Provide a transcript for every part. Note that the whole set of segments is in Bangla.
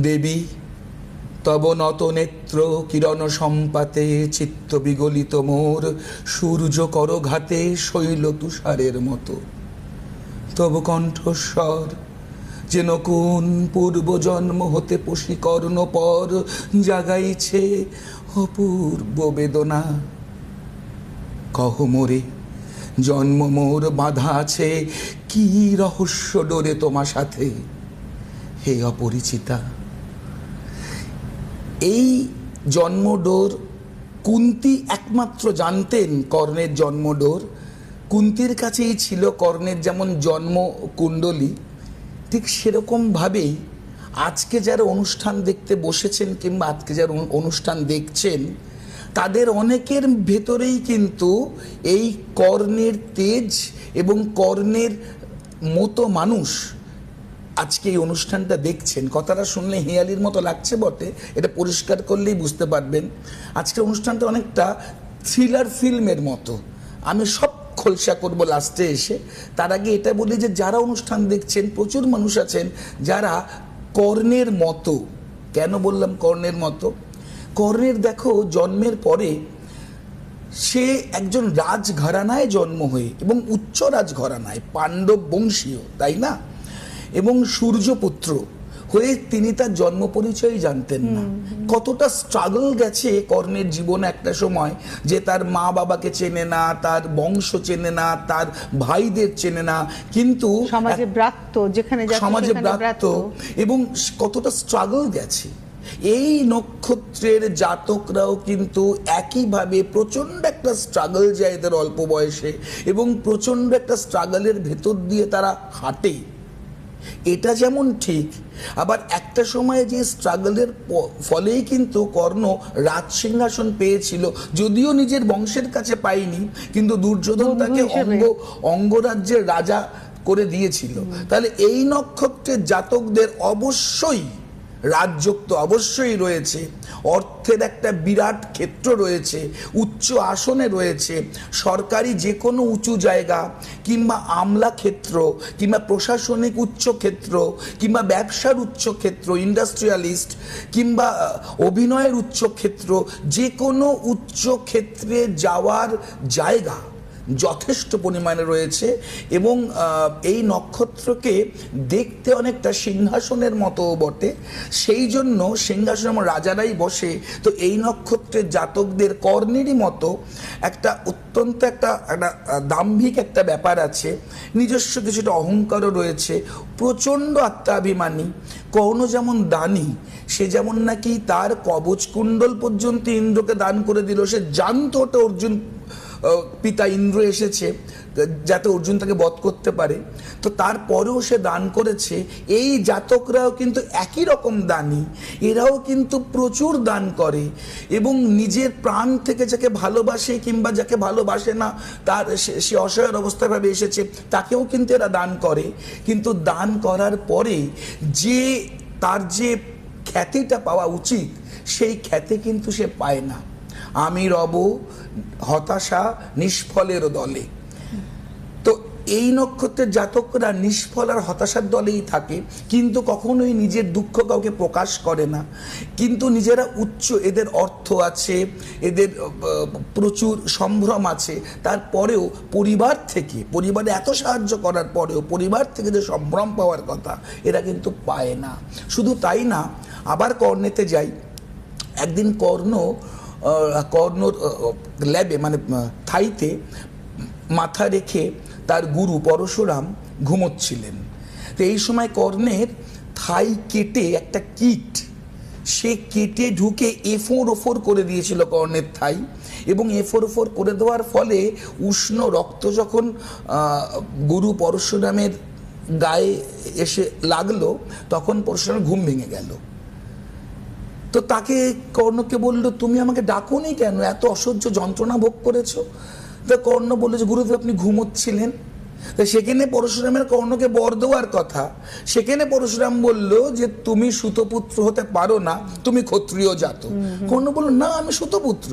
দেবী তব নত নেত্র কিরণ সম্পাতে চিত্ত বিগলিত মোর সূর্য করঘাতে শৈল তুষারের মতো। তব কণ্ঠস্বর যেন কোন পূর্ব জন্ম হতে পশিকর্ণ পর জাগাইছে অপূর্ব বেদনা। কহ মোরে জন্ম মোর বাঁধা আছে কি রহস্য ডোরে তোমার সাথে হে অপরিচিতা। এই জন্মডোর কুন্তী একমাত্র জানতেন, কর্ণের জন্মডোর কুন্তীর কাছেই ছিল। কর্ণের যেমন জন্ম কুণ্ডলী, ঠিক সেরকমভাবেই আজকে যারা অনুষ্ঠান দেখতে বসেছেন কিংবা আজকে যারা অনুষ্ঠান দেখছেন তাদের অনেকের ভেতরেই কিন্তু এই কর্ণের তেজ এবং কর্ণের মতো মানুষ আজকে এই অনুষ্ঠানটা দেখছেন। কথাটা শুনলে হেয়ালির মতো লাগছে বটে, এটা পরিষ্কার করলেই বুঝতে পারবেন। আজকের অনুষ্ঠানটা অনেকটা থ্রিলার ফিল্মের মতো। আমি সব খোলসা করব লাস্টে এসে। তার আগে এটা বলি যে যারা অনুষ্ঠান দেখছেন প্রচুর মানুষ আছেন যারা কর্ণের মতো। কেন বললাম কর্ণের মতো? কর্ণের দেখো জন্মের পরে সে একজন রাজঘরানায় জন্ম হয়ে, এবং উচ্চ রাজঘরানায়, পাণ্ডব বংশীয়, তাই না? এবং সূর্যপুত্র হয়ে তিনি তার জন্ম পরিচয় জানতেন না। কতটা স্ট্রাগল গেছে কর্ণের জীবনে একটা সময়, যে তার মা বাবাকে চেনে না, তার বংশ চেনে না, তার ভাইদের চেনে না, কিন্তু সমাজে ব্রাত্য, যেখানে সমাজে ব্রাত্য, এবং কতটা স্ট্রাগল গেছে। এই নক্ষত্রের জাতকরাও কিন্তু একইভাবে প্রচণ্ড একটা স্ট্রাগল যায় এদের অল্প বয়সে, এবং প্রচণ্ড একটা স্ট্রাগলের ভেতর দিয়ে তারা হাঁটে। এটা যেমন ঠিক, আবার একটা সময়ে যে স্ট্রাগলের ফলেই কিন্তু কর্ণ রাজসিংহাসন পেয়েছিল, যদিও নিজের বংশের কাছে পায়নি, কিন্তু দুর্যোধন তাকে অঙ্গরাজ্যের রাজা করে দিয়েছিল। তাহলে এই নক্ষত্রের জাতকদের অবশ্যই রাজযোগ তো অবশ্যই রয়েছে, অর্থের একটা বিরাট ক্ষেত্র রয়েছে, উচ্চ আসনে রয়েছে, সরকারি যে কোনো উঁচু জায়গা কিংবা আমলা ক্ষেত্র কিংবা প্রশাসনিক উচ্চ ক্ষেত্র কিংবা ব্যবসার উচ্চ ক্ষেত্র, ইন্ডাস্ট্রিয়ালিস্ট কিংবা অভিনয়ের উচ্চ ক্ষেত্র, যে কোনো উচ্চ ক্ষেত্রে যাওয়ার জায়গা যথেষ্ট পরিমাণে রয়েছে। এবং এই নক্ষত্রকে দেখতে অনেকটা সিংহাসনের মতো বটে, সেই জন্য সিংহাসনে রাজারাই বসে। তো এই নক্ষত্রের জাতকদের কর্ণেরই মতো একটা অত্যন্ত একটা দাম্ভিক একটা ব্যাপার আছে, নিজস্ব কিছুটা অহংকারও রয়েছে, প্রচণ্ড আত্মাভিমানী। কর্ণ যেমন দানী, সে যেমন নাকি তার কবচকুণ্ডল পর্যন্ত ইন্দ্রকে দান করে দিল। সে জানতো ওটা অর্জুন পিতা ইন্দ্র এসেছে যাতে অর্জুন তাকে বধ করতে পারে, তো তারপরেও সে দান করেছে। এই জাতকরাও কিন্তু একই রকম দানী, এরাও কিন্তু প্রচুর দান করে, এবং নিজের প্রাণ থেকে যাকে ভালোবাসে কিংবা যাকে ভালোবাসে না, তার সে অসহায় অবস্থায় ভাবে এসেছে, তাকেও কিন্তু এরা দান করে। কিন্তু দান করার পরে যে তার যে খ্যাতিটা পাওয়া উচিত, সেই খ্যাতি কিন্তু সে পায় না। আমি রব হতাশা নিষ্ফলের দলে। তো এই নক্ষত্রের জাতকরা নিষ্ফল আর হতাশার দলেই থাকে, কিন্তু কখনোই নিজের দুঃখ কাউকে প্রকাশ করে না। কিন্তু নিজেরা উচ্চ, এদের অর্থ আছে, এদের প্রচুর সম্ভ্রম আছে, তারপরেও পরিবারে এত সাহায্য করার পরেও পরিবার থেকে যে সম্ভ্রম পাওয়ার কথা এরা কিন্তু পায় না। শুধু তাই না, আবার কর্ণেতে যাই। একদিন কর্ণর ল্যাবে মানে থাইতে মাথা রেখে তার গুরু পরশুরাম ঘুমোচ্ছিলেন। তো এই সময় কর্ণের থাই কেটে একটা কীট, সে কেটে ঢুকে এফোর ওফোর করে দিয়েছিল কর্ণের থাই, এবং এফোর ওফোর করে দেওয়ার ফলে উষ্ণ রক্ত যখন গুরু পরশুরামের গায়ে এসে লাগলো, তখন পরশুরামের ঘুম ভেঙে গেল। তো তাকে কর্ণকে বললো, তুমি আমাকে ডাকোনি কেন, এত অসহ্য যন্ত্রণা ভোগ করেছো? তা কর্ণ বললো যে গুরুদেব আপনি ঘুমোচ্ছিলেন। তা সেখানে পরশুরামের কর্ণকে বর দেওয়ার কথা, সেখানে পরশুরাম বলল যে তুমি সুতপুত্র হতে পারো না, তুমি ক্ষত্রিয় জাত। কর্ণ বলল না, আমি সুতপুত্র।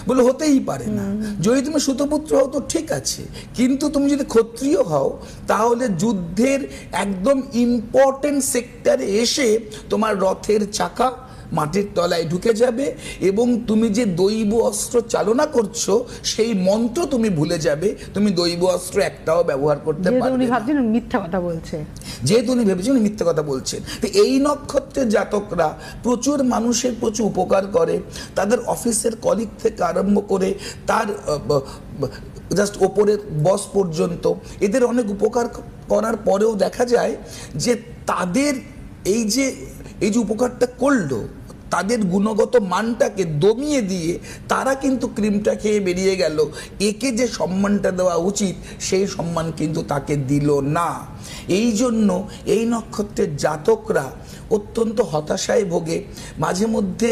বলে হতেই পারে না। যদি তুমি সুতপুত্র হও তো ঠিক আছে, কিন্তু তুমি যদি ক্ষত্রিয় হও তাহলে যুদ্ধের একদম ইম্পর্টেন্ট সেক্টরে এসে তোমার রথের চাকা মাটির তলায় ঢুকে যাবে এবং তুমি যে দৈব অস্ত্র চালনা করছো সেই মন্ত্র তুমি ভুলে যাবে, তুমি দৈব অস্ত্র একটাও ব্যবহার করতে যেহেতু পারবে উনি না। ভাবছেন মিথ্যা কথা বলছে, যেহেতু উনি ভেবেছেন উনি মিথ্যা কথা বলছেন। তো এই নক্ষত্রের জাতকরা প্রচুর মানুষের প্রচুর উপকার করে, তাদের অফিসের কলিগ থেকে আরম্ভ করে তার জাস্ট ওপরের বস পর্যন্ত এদের অনেক উপকার করার পরেও দেখা যায় যে তাদের এই যে উপকারটা করলো তাদের গুণগত মানটাকে দমিয়ে দিয়ে তারা কিন্তু ক্রিমটা খেয়ে বেরিয়ে গেল, একে যে সম্মানটা দেওয়া উচিত সেই সম্মান কিন্তু তাকে দিল না। এই জন্য এই নক্ষত্রের জাতকরা অত্যন্ত হতাশায় ভোগে, মাঝে মধ্যে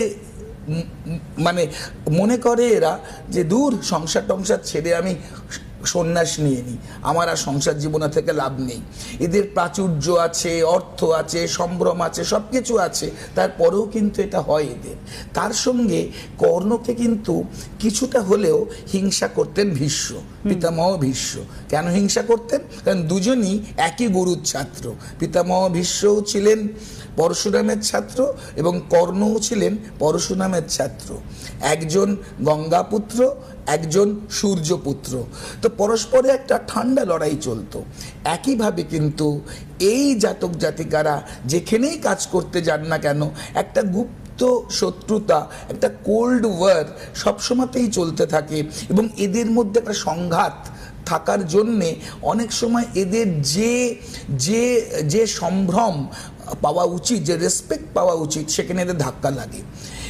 মানে মনে করে এরা যে দূর সংসার টংসার ছেড়ে আমি সন্ন্যাস নিয়ে নিই, আমার আর সংসার জীবনে থেকে লাভ নেই। এদের প্রাচুর্য আছে, অর্থ আছে, সম্ভ্রম আছে, সব কিছু আছে, তারপরেও কিন্তু এটা হয় এদের। তার সঙ্গে কর্ণকে কিন্তু কিছুটা হলেও হিংসা করতেন ভীষ্ম, পিতামহ ভীষ্ম। কেন হিংসা করতেন? কারণ দুজনই একই গুরুর ছাত্র। পিতামহ ভীষ্মও ছিলেন পরশুরামের ছাত্র এবং কর্ণও ছিলেন পরশুরামের ছাত্র। একজন গঙ্গাপুত্র, একজন সূর্যপুত্র। তো পরস্পরে একটা ঠান্ডা লড়াই চলতো। একইভাবে কিন্তু এই জাতক জাতিকারা যেখানেই কাজ করতে যান না কেন একটা গুপ্ত শত্রুতা, একটা কোল্ড ওয়ার সবসময়তেই চলতে থাকে এবং এদের মধ্যে একটা সংঘাত থাকার জন্যে অনেক সময় এদের যে সম্ভ্রম পাওয়া উচিত, যে রেসপেক্ট পাওয়া উচিত, সেখানে এদের ধাক্কা লাগে।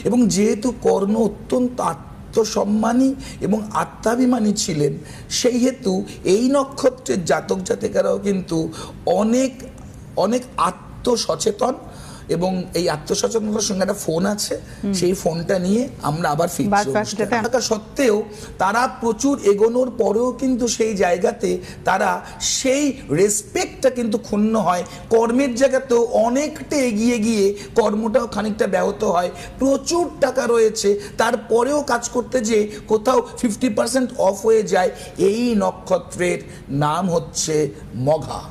এবং যেহেতু কর্ণ অত্যন্ত আত্মসম্মানী এবং আত্মাভিমানী ছিলেন, সেই হেতু এই নক্ষত্রের জাতক জাতিকারাও কিন্তু অনেক অনেক আত্মসচেতন এবং এই আত্মসচেতনতার সঙ্গে একটা ফোন আছে, সেই ফোনটা নিয়ে আমরা আবার ফিরছি। থাকা সত্ত্বেও তারা প্রচুর এগোনোর পরেও কিন্তু সেই জায়গাতে তারা সেই রেসপেক্টটা কিন্তু ক্ষুণ্ণ হয়। কর্মের জায়গাতেও অনেকটা এগিয়ে গিয়ে কর্মটাও খানিকটা ব্যাহত হয়। প্রচুর টাকা রয়েছে, তারপরেও কাজ করতে যে কোথাও 50% অফ হয়ে যায়। এই নক্ষত্রের নাম হচ্ছে মঘা।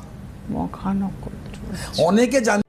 মঘা নক্ষত্র। অনেকে জান